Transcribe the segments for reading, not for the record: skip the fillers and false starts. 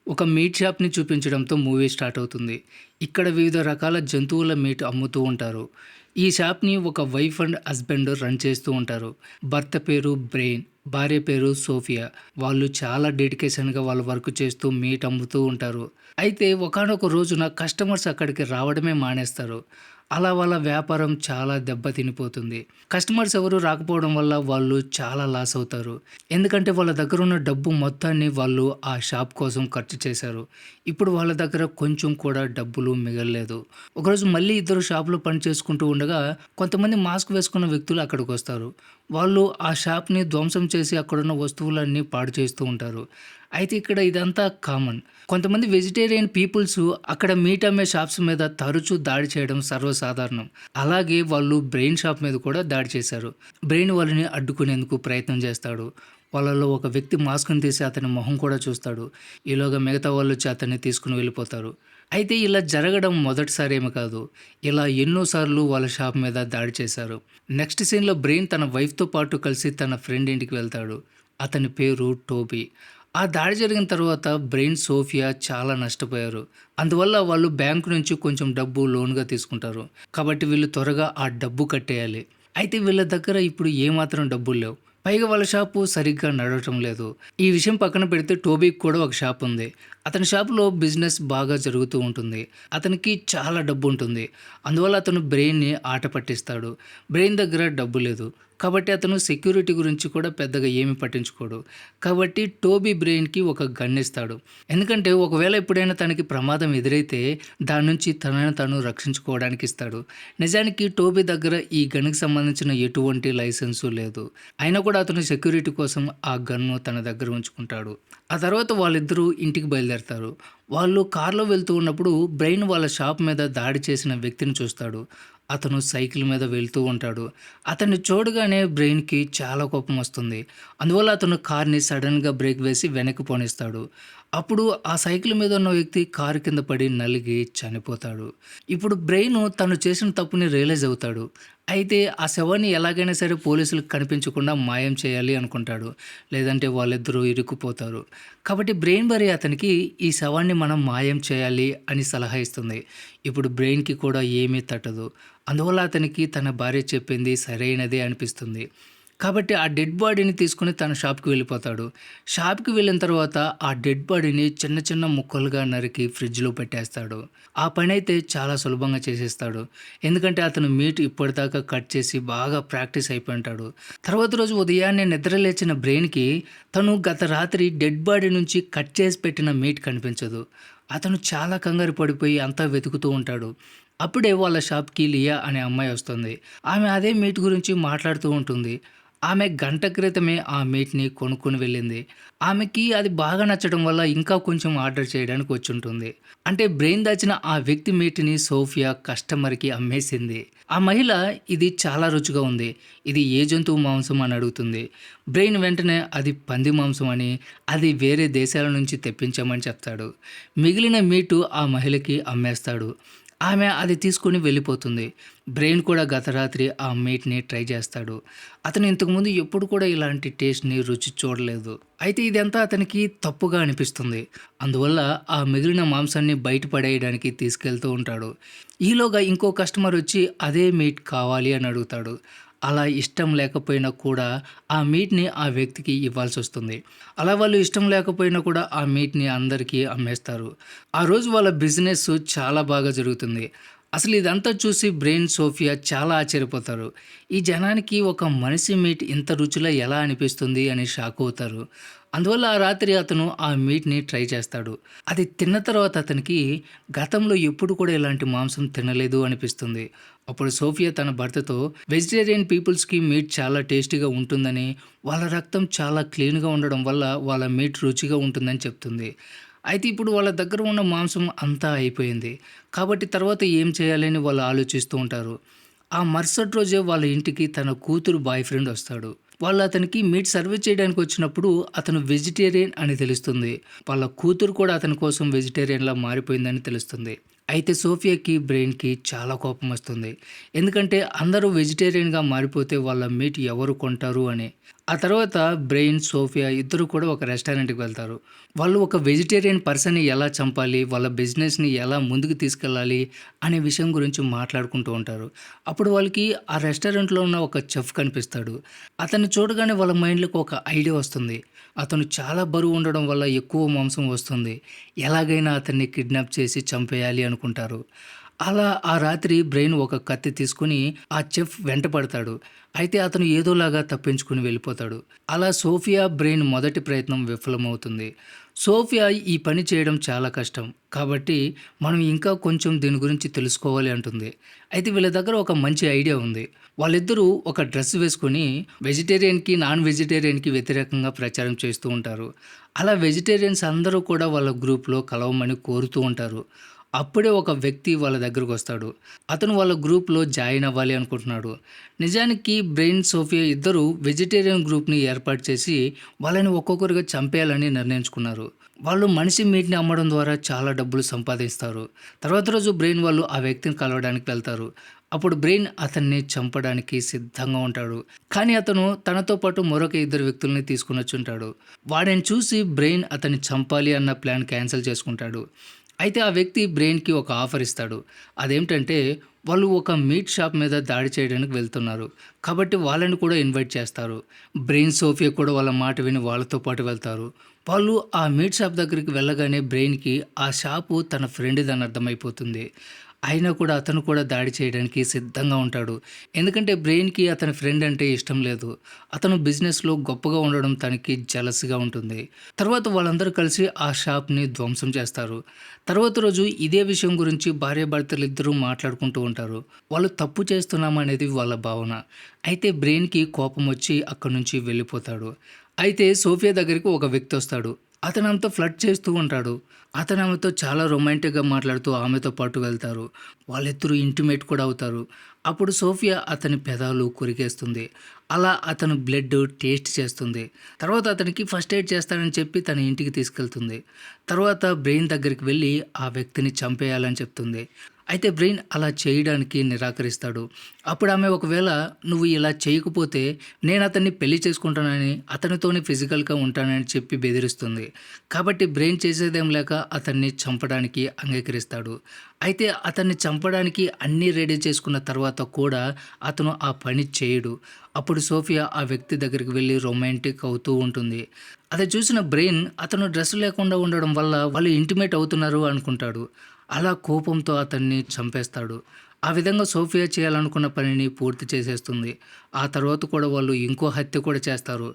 ఒక మీట్ షాప్‌ని చూపించడంతో movie start అవుతుంది. ఇక్కడ వివిధ రకాల జంతువుల మీట్ అమ్ముతూ ఉంటారు. ఈ షాప్‌ని ఒక వైఫ్ అండ్ హస్బెండ్ రన్ చేస్తూ ఉంటారు. భర్త పేరు బ్రెయిన్, భార్య పేరు సోఫియా. వాళ్ళు చాలా డెడికేషన్‌గా వాళ్ళ వర్క్ చేస్తూ మీట్ అమ్ముతూ ఉంటారు. అయితే ఒకానొక రోజున కస్టమర్స్ అక్కడికి రావడమే మానేస్తారు. అలా వాళ్ళ వ్యాపారం చాలా దెబ్బతినిపోతుంది. కస్టమర్స్ ఎవరు రాకపోవడం వల్ల వాళ్ళు చాలా లాస్ అవుతారు. ఎందుకంటే వాళ్ళ దగ్గర ఉన్న డబ్బు మొత్తాన్ని వాళ్ళు ఆ షాప్ కోసం ఖర్చు చేశారు. ఇప్పుడు వాళ్ళ దగ్గర కొంచెం కూడా డబ్బులు మిగల్లేదు. ఒకరోజు మళ్ళీ ఇద్దరు షాప్‌లో పని చేసుకుంటూ ఉండగా కొంతమంది మాస్క్ వేసుకున్న వ్యక్తులు అక్కడికొస్తారు. వాళ్ళు ఆ షాప్‌ని ధ్వంసం చేసి అక్కడున్న వస్తువులన్నీ పాడు చేస్తూ ఉంటారు. అయితే ఇక్కడ ఇదంతా కామన్. కొంతమంది వెజిటేరియన్ పీపుల్స్ అక్కడ మీట్ అమ్మే షాప్స్ మీద తరచూ దాడి చేయడం సర్వసాధారణం. అలాగే వాళ్ళు బ్రెయిన్ షాప్ మీద కూడా దాడి చేశారు. బ్రెయిన్ వాళ్ళని అడ్డుకునేందుకు ప్రయత్నం చేస్తాడు. వాళ్ళలో ఒక వ్యక్తి మాస్క్‌ని తీసి అతని మొహం కూడా చూస్తాడు. ఈలోగా మిగతా వాళ్ళొచ్చి అతన్ని తీసుకొని వెళ్ళిపోతారు. అయితే ఇలా జరగడం మొదటిసారేమీ కాదు. ఇలా ఎన్నో సార్లు వాళ్ళ షాప్ మీద దాడి చేశారు. నెక్స్ట్ సీన్‌లో బ్రెయిన్ తన వైఫ్‌తో పాటు కలిసి తన ఫ్రెండ్ ఇంటికి వెళ్తాడు. అతని పేరు టోబీ. ఆ దాడి జరిగిన తర్వాత బ్రెయిన్, సోఫియా చాలా నష్టపోయారు. అందువల్ల వాళ్ళు బ్యాంకు నుంచి కొంచెం డబ్బు లోన్‌గా తీసుకుంటారు. కాబట్టి వీళ్ళు త్వరగా ఆ డబ్బు కట్టేయాలి. అయితే వీళ్ళ దగ్గర ఇప్పుడు ఏమాత్రం డబ్బులు లేవు. పైగా వాళ్ళ షాపు సరిగ్గా నడవటం లేదు. ఈ విషయం పక్కన పెడితే టోబీకి కూడా ఒక షాప్ ఉంది. అతని షాపులో బిజినెస్ బాగా జరుగుతూ ఉంటుంది. అతనికి చాలా డబ్బు ఉంటుంది. అందువల్ల అతను బ్రెయిన్‌ని ఆట పట్టిస్తాడు. బ్రెయిన్ దగ్గర డబ్బు లేదు. కాబట్టి అతను సెక్యూరిటీ గురించి కూడా పెద్దగా ఏమీ పట్టించుకోడు. కాబట్టి టోబీ బ్రెయిన్‌కి ఒక గన్ ఇస్తాడు. ఎందుకంటే ఒకవేళ ఎప్పుడైనా తనకి ప్రమాదం ఎదురైతే దాని నుంచి తనను తాను రక్షించుకోవడానికి ఇస్తాడు. నిజానికి టోబీ దగ్గర ఈ గన్‌కి సంబంధించిన ఎటువంటి లైసెన్సు లేదు. అయినా కూడా అతను సెక్యూరిటీ కోసం ఆ గన్ను తన దగ్గర ఉంచుకుంటాడు. ఆ తర్వాత వాళ్ళిద్దరూ ఇంటికి బయలుదేరతారు. వాళ్ళు కార్‌లో వెళ్తూ ఉన్నప్పుడు బ్రెయిన్ వాళ్ళ షాప్ మీద దాడి చేసిన వ్యక్తిని చూస్తాడు. అతను సైకిల్ మీద వెళ్తూ ఉంటాడు. అతన్ని చూడగానే బ్రెయిన్‌కి చాలా కోపం వస్తుంది. అందువల్ల అతను కార్‌ని సడెన్‌గా బ్రేక్ వేసి వెనక్కి పోనిస్తాడు. అప్పుడు ఆ సైకిల్ మీద ఉన్న వ్యక్తి కారు కింద పడి నలిగి చనిపోతాడు. ఇప్పుడు బ్రెయిన్ తను చేసిన తప్పుని రియలైజ్ అవుతాడు. అయితే ఆ శవాన్ని ఎలాగైనా సరే పోలీసులకు కనిపించకుండా మాయం చేయాలి అనుకుంటాడు. లేదంటే వాళ్ళిద్దరూ ఇరుక్కుపోతారు. కాబట్టి బ్రెయిన్ మరి అతనికి ఈ శవాన్ని మనం మాయం చేయాలి అని సలహా ఇస్తుంది. ఇప్పుడు బ్రెయిన్‌కి కూడా ఏమీ తట్టదు. అందువల్ల అతనికి తన భార్య చెప్పింది సరైనదే అనిపిస్తుంది. కాబట్టి ఆ డెడ్ బాడీని తీసుకొని తన షాప్‌కి వెళ్ళిపోతాడు. షాప్‌కి వెళ్ళిన తర్వాత ఆ డెడ్ బాడీని చిన్న చిన్న ముక్కలుగా నరికి ఫ్రిడ్జ్‌లో పెట్టేస్తాడు. ఆ పనైతే చాలా సులభంగా చేసేస్తాడు. ఎందుకంటే అతను మీట్ ఇప్పటిదాకా కట్ చేసి బాగా ప్రాక్టీస్ అయిపోయి ఉంటాడు. తర్వాత రోజు ఉదయాన్నే నిద్ర లేచిన బ్రెయిన్‌కి తను గత రాత్రి డెడ్ బాడీ నుంచి కట్ చేసి పెట్టిన మీట్ కనిపించదు. అతను చాలా కంగారు పడిపోయి అంతా వెతుకుతూ ఉంటాడు. అప్పుడే వాళ్ళ షాప్‌కి లియా అనే అమ్మాయి వస్తుంది. ఆమె అదే మీట్ గురించి మాట్లాడుతూ ఉంటుంది. ఆమె గంట క్రితమే ఆ మీట్‌ని కొనుక్కొని వెళ్ళింది. ఆమెకి అది బాగా నచ్చడం వల్ల ఇంకా కొంచెం ఆర్డర్ చేయడానికి వచ్చుంటుంది. అంటే బ్రెయిన్ దాచిన ఆ వ్యక్తి మీట్‌ని సోఫియా కస్టమర్‌కి అమ్మేసింది. ఆ మహిళ ఇది చాలా రుచిగా ఉంది. ఇది ఏ జంతువు మాంసం అని అడుగుతుంది. బ్రెయిన్ వెంటనే అది పంది మాంసం అని, అది వేరే దేశాల నుంచి తెప్పించామని చెప్తాడు. మిగిలిన మీటు ఆ మహిళకి అమ్మేస్తాడు. ఆమె అది తీసుకొని వెళ్ళిపోతుంది. బ్రెయిన్ కూడా గత రాత్రి ఆ మీట్‌ని ట్రై చేస్తాడు. అతను ఇంతకుముందు ఎప్పుడు కూడా ఇలాంటి టేస్ట్‌ని రుచి చూడలేదు. అయితే ఇదంతా అతనికి తప్పుగా అనిపిస్తుంది. అందువల్ల ఆ మిగిలిన మాంసాన్ని బయట పడేయడానికి తీసుకెళ్తూ ఉంటాడు. ఈలోగా ఇంకో కస్టమర్ వచ్చి అదే మీట్ కావాలి అని అడుగుతాడు. అలా ఇష్టం లేకపోయినా కూడా ఆ మీట్‌ని ఆ వ్యక్తికి ఇవ్వాల్సొస్తుంది. అలా వాళ్ళు ఇష్టం లేకపోయినా కూడా ఆ మీట్‌ని అందరికీ అమ్మేస్తారు. ఆ రోజు వాళ్ళ బిజినెస్ చాలా బాగా జరుగుతుంది. అసలు ఇదంతా చూసి బ్రెయిన్, సోఫియా చాలా ఆశ్చర్యపోతారు. ఈ జనానికి ఒక మనిషి మీట్ ఇంత రుచిలా ఎలా అనిపిస్తుంది అని షాక్ అవుతారు. అందువల్ల ఆ రాత్రి అతను ఆ మీట్‌ని ట్రై చేస్తాడు. అది తిన్న తర్వాత అతనికి గతంలో ఎప్పుడు కూడా ఇలాంటి మాంసం తినలేదు అనిపిస్తుంది. అప్పుడు సోఫియా తన భర్తతో వెజిటేరియన్ పీపుల్స్‌కి మీట్ చాలా టేస్టీగా ఉంటుందని, వాళ్ళ రక్తం చాలా క్లీన్‌గా ఉండడం వల్ల వాళ్ళ మీట్ రుచిగా ఉంటుందని చెప్తుంది. అయితే ఇప్పుడు వాళ్ళ దగ్గర ఉన్న మాంసం అంతా అయిపోయింది. కాబట్టి తర్వాత ఏం చేయాలని వాళ్ళు ఆలోచిస్తూ ఉంటారు. ఆ మరుసటి రోజే వాళ్ళ ఇంటికి తన కూతురు బాయ్ ఫ్రెండ్ వస్తాడు. వాళ్ళు అతనికి మీట్ సర్వ్ చేయడానికి వచ్చినప్పుడు అతను వెజిటేరియన్ అని తెలుస్తుంది. వాళ్ళ కూతురు కూడా అతని కోసం వెజిటేరియన్‌లా మారిపోయిందని తెలుస్తుంది. అయితే సోఫియాకి, బ్రెయిన్‌కి చాలా కోపం వస్తుంది. ఎందుకంటే అందరూ వెజిటేరియన్‌గా మారిపోతే వాళ్ళ మీట్ ఎవరు కొంటారు అని. ఆ తర్వాత బ్రెయిన్, సోఫియా ఇద్దరు కూడా ఒక రెస్టారెంట్‌కి వెళ్తారు. వాళ్ళు ఒక వెజిటేరియన్ పర్సన్‌ని ఎలా చంపాలి, వాళ్ళ బిజినెస్‌ని ఎలా ముందుకు తీసుకెళ్ళాలి అనే విషయం గురించి మాట్లాడుకుంటూ ఉంటారు. అప్పుడు వాళ్ళకి ఆ రెస్టారెంట్‌లో ఉన్న ఒక చెఫ్ కనిపిస్తాడు. అతన్ని చూడగానే వాళ్ళ మైండ్‌లోకి ఒక ఐడియా వస్తుంది. అతను చాలా బరువు ఉండడం వల్ల ఎక్కువ మాంసం వస్తుంది. ఎలాగైనా అతన్ని కిడ్నాప్ చేసి చంపేయాలి అనుకుంటారు. అలా ఆ రాత్రి బ్రెయిన్ ఒక కత్తి తీసుకొని ఆ చెఫ్ వెంట పడతాడు. అయితే అతను ఏదోలాగా తప్పించుకొని వెళ్ళిపోతాడు. అలా సోఫియా బ్రెయిన్ మొదటి ప్రయత్నం విఫలమవుతుంది. సోఫియా ఈ పని చేయడం చాలా కష్టం. కాబట్టి మనం ఇంకా కొంచెం దీని గురించి తెలుసుకోవాలి అంటుంది. అయితే వీళ్ళ దగ్గర ఒక మంచి ఐడియా ఉంది. వాళ్ళిద్దరూ ఒక డ్రెస్ వేసుకొని వెజిటేరియన్‌కి, నాన్ వెజిటేరియన్‌కి వ్యతిరేకంగా ప్రచారం చేస్తూ ఉంటారు. అలా వెజిటేరియన్స్ అందరూ కూడా వాళ్ళ గ్రూప్‌లో కలవమని కోరుతూ ఉంటారు. అప్పుడే ఒక వ్యక్తి వాళ్ళ దగ్గరకొస్తాడు. అతను వాళ్ళ గ్రూప్‌లో జాయిన్ అవ్వాలి అనుకుంటున్నాడు. నిజానికి బ్రెయిన్, సోఫియా ఇద్దరూ వెజిటేరియన్ గ్రూప్‌ని ఏర్పాటు చేసి వాళ్ళని ఒక్కొక్కరుగా చంపేయాలని నిర్ణయించుకున్నారు. వాళ్ళు మనిషి మీట్‌ని అమ్మడం ద్వారా చాలా డబ్బులు సంపాదిస్తారు. తర్వాత రోజు బ్రెయిన్ వాళ్ళు ఆ వ్యక్తిని కలవడానికి వెళ్తారు. అప్పుడు బ్రెయిన్ అతన్ని చంపడానికి సిద్ధంగా ఉంటాడు. కానీ అతను తనతో పాటు మరొక ఇద్దరు వ్యక్తుల్ని తీసుకొనొచ్చుంటాడు. వాడిని చూసి బ్రెయిన్ అతన్ని చంపాలి అన్న ప్లాన్ క్యాన్సిల్ చేసుకుంటాడు. అయితే ఆ వ్యక్తి బ్రెయిన్‌కి ఒక ఆఫర్ ఇస్తాడు. అదేంటంటే వాళ్ళు ఒక మీట్ షాప్ మీద దాడి చేయడానికి వెళ్తున్నారు. కాబట్టి వాళ్ళని కూడా ఇన్వైట్ చేస్తారు. బ్రెయిన్, సోఫియా కూడా వాళ్ళ మాట విని వాళ్ళతో పాటు వెళ్తారు. వాళ్ళు ఆ మీట్ షాప్ దగ్గరికి వెళ్ళగానే బ్రెయిన్‌కి ఆ షాపు తన ఫ్రెండ్‌దని అర్థమైపోతుంది. అయినా కూడా అతను కూడా దాడి చేయడానికి సిద్ధంగా ఉంటాడు. ఎందుకంటే బ్రెయిన్‌కి అతని ఫ్రెండ్ అంటే ఇష్టం లేదు. అతను బిజినెస్‌లో గొప్పగా ఉండడం తనకి జెలస్‌గా ఉంటుంది. తర్వాత వాళ్ళందరూ కలిసి ఆ షాప్‌ని ధ్వంసం చేస్తారు. తర్వాత రోజు ఇదే విషయం గురించి భార్యాభర్తలిద్దరూ మాట్లాడుకుంటూ ఉంటారు. వాళ్ళు తప్పు చేస్తున్నామనేది వాళ్ళ భావన. అయితే బ్రెయిన్‌కి కోపమొచ్చి అక్కడి నుంచి వెళ్ళిపోతాడు. అయితే సోఫియా దగ్గరికి ఒక వ్యక్తి వస్తాడు. అతను ఆమెతో ఫ్లర్ట్ చేస్తూ ఉంటాడు. అతను ఆమెతో చాలా రొమాంటిక్‌గా మాట్లాడుతూ ఆమెతో పాటు వెళ్తారు. వాళ్ళిద్దరూ ఇంటిమేట్ కూడా అవుతారు. అప్పుడు సోఫియా అతని పెదాలు కొరికేస్తుంది. అలా అతను బ్లడ్ టేస్ట్ చేస్తుంది. తర్వాత అతనికి ఫస్ట్ ఎయిడ్ చేస్తానని చెప్పి తన ఇంటికి తీసుకెళ్తుంది. తర్వాత బ్రెయిన్ దగ్గరికి వెళ్ళి ఆ వ్యక్తిని చంపేయాలని చెప్తుంది. అయితే బ్రెయిన్ అలా చేయడానికి నిరాకరిస్తాడు. అప్పుడు ఆమె ఒకవేళ నువ్వు ఇలా చేయకపోతే నేను అతన్ని పెళ్లి చేసుకుంటానని, అతనితోనే ఫిజికల్‌గా ఉంటానని చెప్పి బెదిరిస్తుంది. కాబట్టి బ్రెయిన్ చేసేదేం లేక అతన్ని చంపడానికి అంగీకరిస్తాడు. అయితే అతన్ని చంపడానికి అన్నీ రెడీ చేసుకున్న తర్వాత కూడా అతను ఆ పని చేయడు. అప్పుడు సోఫియా ఆ వ్యక్తి దగ్గరికి వెళ్లి రొమాంటిక్ అవుతూ ఉంటుంది. అది చూసిన బ్రెయిన్ అతను డ్రెస్ లేకుండా ఉండడం వల్ల వాళ్ళు ఇంటిమేట్ అవుతున్నారు అనుకుంటాడు. అలా కోపంతో అతన్ని చంపేస్తాడు. ఆ విధంగా సోఫియా చేయాలనుకున్న పనిని పూర్తి చేసేస్తుంది. ఆ తర్వాత కూడా వాళ్ళు ఇంకో హత్య కూడా చేస్తారు.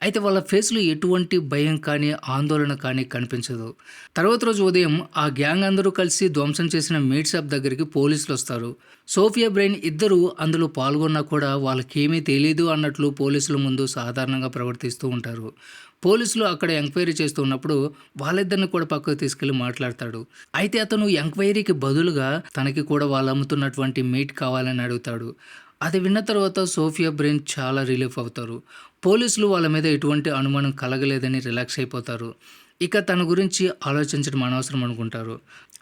అయితే వాళ్ళ ఫేస్‌లో ఎటువంటి భయం కానీ, ఆందోళన కానీ కనిపించదు. తర్వాత రోజు ఉదయం ఆ గ్యాంగ్ అందరూ కలిసి ధ్వంసం చేసిన మీట్ షాప్ దగ్గరికి పోలీసులొస్తారు. సోఫియా, బ్రెయిన్ ఇద్దరూ అందులో పాల్గొన్నా కూడా వాళ్ళకేమీ తెలీదు అన్నట్లు పోలీసుల ముందు సాధారణంగా ప్రవర్తిస్తూ ఉంటారు. పోలీసులు అక్కడ ఎంక్వైరీ చేస్తూ ఉన్నప్పుడు వాళ్ళిద్దరిని కూడా పక్కకు తీసుకెళ్ళి మాట్లాడతాడు. అయితే అతను ఎంక్వైరీకి బదులుగా తనకి కూడా వాళ్ళు అమ్ముతున్నటువంటి మీట్ కావాలని అడుగుతాడు. అది విన్న తర్వాత సోఫియా, బ్రెయిన్ చాలా రిలీఫ్ అవుతారు. పోలీసులు వాళ్ళ మీద ఎటువంటి అనుమానం కలగలేదని రిలాక్స్ అయిపోతారు. ఇక తన గురించి ఆలోచించడం అనవసరం అనుకుంటారు.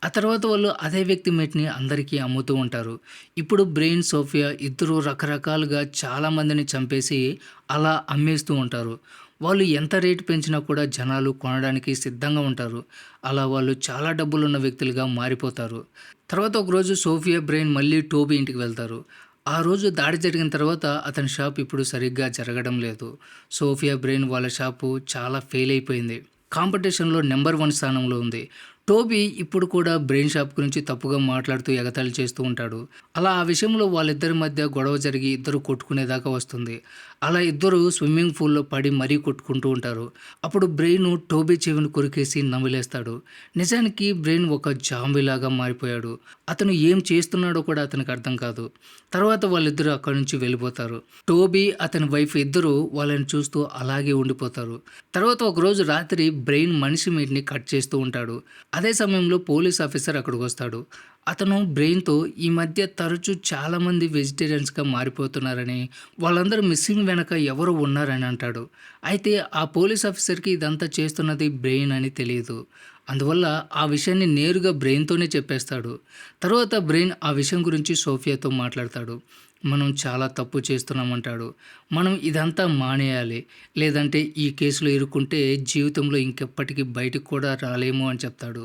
ఆ తర్వాత వాళ్ళు అదే వ్యక్తి మీట్‌ని అందరికీ అమ్ముతూ ఉంటారు. ఇప్పుడు బ్రెయిన్, సోఫియా ఇద్దరూ రకరకాలుగా చాలా మందిని చంపేసి అలా అమ్మేస్తూ ఉంటారు. వాళ్ళు ఎంత రేటు పెంచినా కూడా జనాలు కొనడానికి సిద్ధంగా ఉంటారు. అలా వాళ్ళు చాలా డబ్బులున్న వ్యక్తులుగా మారిపోతారు. తర్వాత ఒకరోజు సోఫియా, బ్రెయిన్ మళ్ళీ టోబీ ఇంటికి వెళ్తారు. ఆ రోజు దాడి జరిగిన తర్వాత అతని షాప్ ఇప్పుడు సరిగ్గా జరగడం లేదు. సోఫియా, బ్రెయిన్ వాళ్ళ షాపు చాలా ఫెయిల్ అయిపోయింది. కాంపిటీషన్‌లో నంబర్ 1 స్థానంలో ఉంది. టోబీ ఇప్పుడు కూడా బ్రెయిన్ షాప్ గురించి తప్పుగా మాట్లాడుతూ ఎగతాళి చేస్తూ ఉంటాడు. అలా ఆ విషయంలో వాళ్ళిద్దరి మధ్య గొడవ జరిగి ఇద్దరు కొట్టుకునేదాకా వస్తుంది. అలా ఇద్దరు స్విమ్మింగ్ పూల్‌లో పడి మరీ కొట్టుకుంటూ ఉంటారు. అప్పుడు బ్రెయిన్ టోబీ చెవిని కొరికేసి నమిలేస్తాడు. నిజానికి బ్రెయిన్ ఒక జాంబీలాగా మారిపోయాడు. అతను ఏం చేస్తున్నాడో కూడా అతనికి అర్థం కాదు. తర్వాత వాళ్ళిద్దరూ అక్కడి నుంచి వెళ్ళిపోతారు. టోబీ, అతని వైఫ్ ఇద్దరూ వాళ్ళని చూస్తూ అలాగే ఉండిపోతారు. తర్వాత ఒకరోజు రాత్రి బ్రెయిన్ మనిషి మీట్‌ని కట్ చేస్తూ ఉంటాడు. అదే సమయంలో పోలీస్ ఆఫీసర్ అక్కడికొస్తాడు. అతను బ్రెయిన్‌తో ఈ మధ్య తరచూ చాలామంది వెజిటేరియన్స్‌గా మారిపోతున్నారని, వాళ్ళందరూ మిస్సింగ్ వెనక ఎవరో ఉన్నారని అంటాడు. అయితే ఆ పోలీస్ ఆఫీసర్‌కి ఇదంతా చేస్తున్నది బ్రెయిన్ అని తెలీదు. అందువల్ల ఆ విషయాన్ని నేరుగా బ్రెయిన్‌తోనే చెప్పేస్తాడు. తర్వాత బ్రెయిన్ ఆ విషయం గురించి సోఫియాతో మాట్లాడతాడు. మనం చాలా తప్పు చేస్తున్నామంటాడు. మనం ఇదంతా మానేయాలి. లేదంటే ఈ కేసులో ఇరుక్కుంటే జీవితంలో ఇంకెప్పటికి బయటికి కూడా రాలేము అని చెప్తాడు.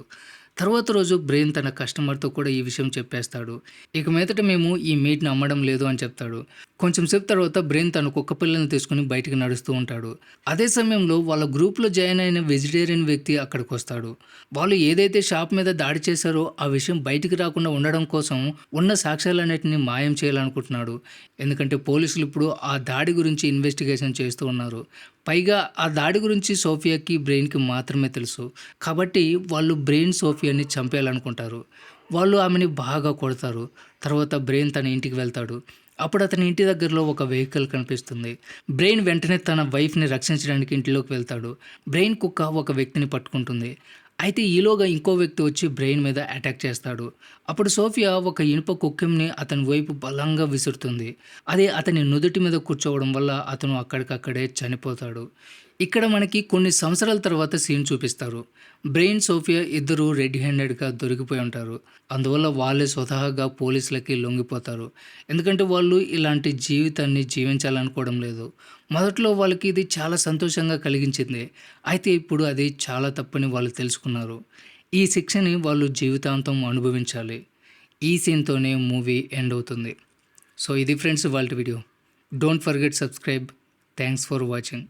తర్వాత రోజు బ్రెయిన్ తన కస్టమర్‌తో కూడా ఈ విషయం చెప్పేస్తాడు. ఇక మీదట మేము ఈ మీట్‌ని అమ్మడం లేదు అని చెప్తాడు. కొంచెం సేపు తర్వాత బ్రెయిన్ తన కుక్క పిల్లని తీసుకొని బయటికి నడుస్తూ ఉంటాడు. అదే సమయంలో వాళ్ళ గ్రూప్‌లో జాయిన్ అయిన వెజిటేరియన్ వ్యక్తి అక్కడికొస్తాడు. వాళ్ళు ఏదైతే షాప్ మీద దాడి చేశారో ఆ విషయం బయటికి రాకుండా ఉండడం కోసం ఉన్న సాక్ష్యాలన్నిటిని మాయం చేయాలనుకుంటున్నాడు. ఎందుకంటే పోలీసులు ఇప్పుడు ఆ దాడి గురించి ఇన్వెస్టిగేషన్ చేస్తూ ఉన్నారు. పైగా ఆ దాడి గురించి సోఫియాకి, బ్రెయిన్‌కి మాత్రమే తెలుసు. కాబట్టి వాళ్ళు బ్రెయిన్ సోఫియాని చంపేయాలనుకుంటారు. వాళ్ళు ఆమెని బాగా కొడతారు. తర్వాత బ్రెయిన్ తన ఇంటికి వెళ్తాడు. అప్పుడు అతని ఇంటి దగ్గరలో ఒక వెహికల్ కనిపిస్తుంది. బ్రెయిన్ వెంటనే తన వైఫ్‌ని రక్షించడానికి ఇంటిలోకి వెళ్తాడు. బ్రెయిన్ కుక్క ఒక వ్యక్తిని పట్టుకుంటుంది. అయితే ఈలోగా ఇంకో వ్యక్తి వచ్చి బ్రెయిన్ మీద అటాక్ చేస్తాడు. అప్పుడు సోఫియా ఒక ఇనుప కుక్కెంని అతని వైపు బలంగా విసురుతుంది. అది అతని నుదుటి మీద కూర్చోవడం వల్ల అతను అక్కడికక్కడే చనిపోతాడు. ఇక్కడ మనకి కొన్ని సంవత్సరాల తర్వాత సీన్ చూపిస్తారు. బ్రెయిన్, సోఫియా ఇద్దరూ రెడ్ హ్యాండెడ్‌గా దొరికిపోయి ఉంటారు. అందువల్ల వాళ్ళే స్వతహాగా పోలీసులకి లొంగిపోతారు. ఎందుకంటే వాళ్ళు ఇలాంటి జీవితాన్ని జీవించాలనుకోవడం లేదు. మొదట్లో వాళ్ళకి ఇది చాలా సంతోషంగా కలిగించింది. అయితే ఇప్పుడు అది చాలా తప్పని వాళ్ళు తెలుసుకున్నారు. ఈ శిక్షని వాళ్ళు జీవితాంతం అనుభవించాలి. ఈ సీన్‌తోనే మూవీ ఎండ్ అవుతుంది. సో ఇది ఫ్రెండ్స్ ఇవాల్టి video. Don't forget subscribe. Thanks for watching.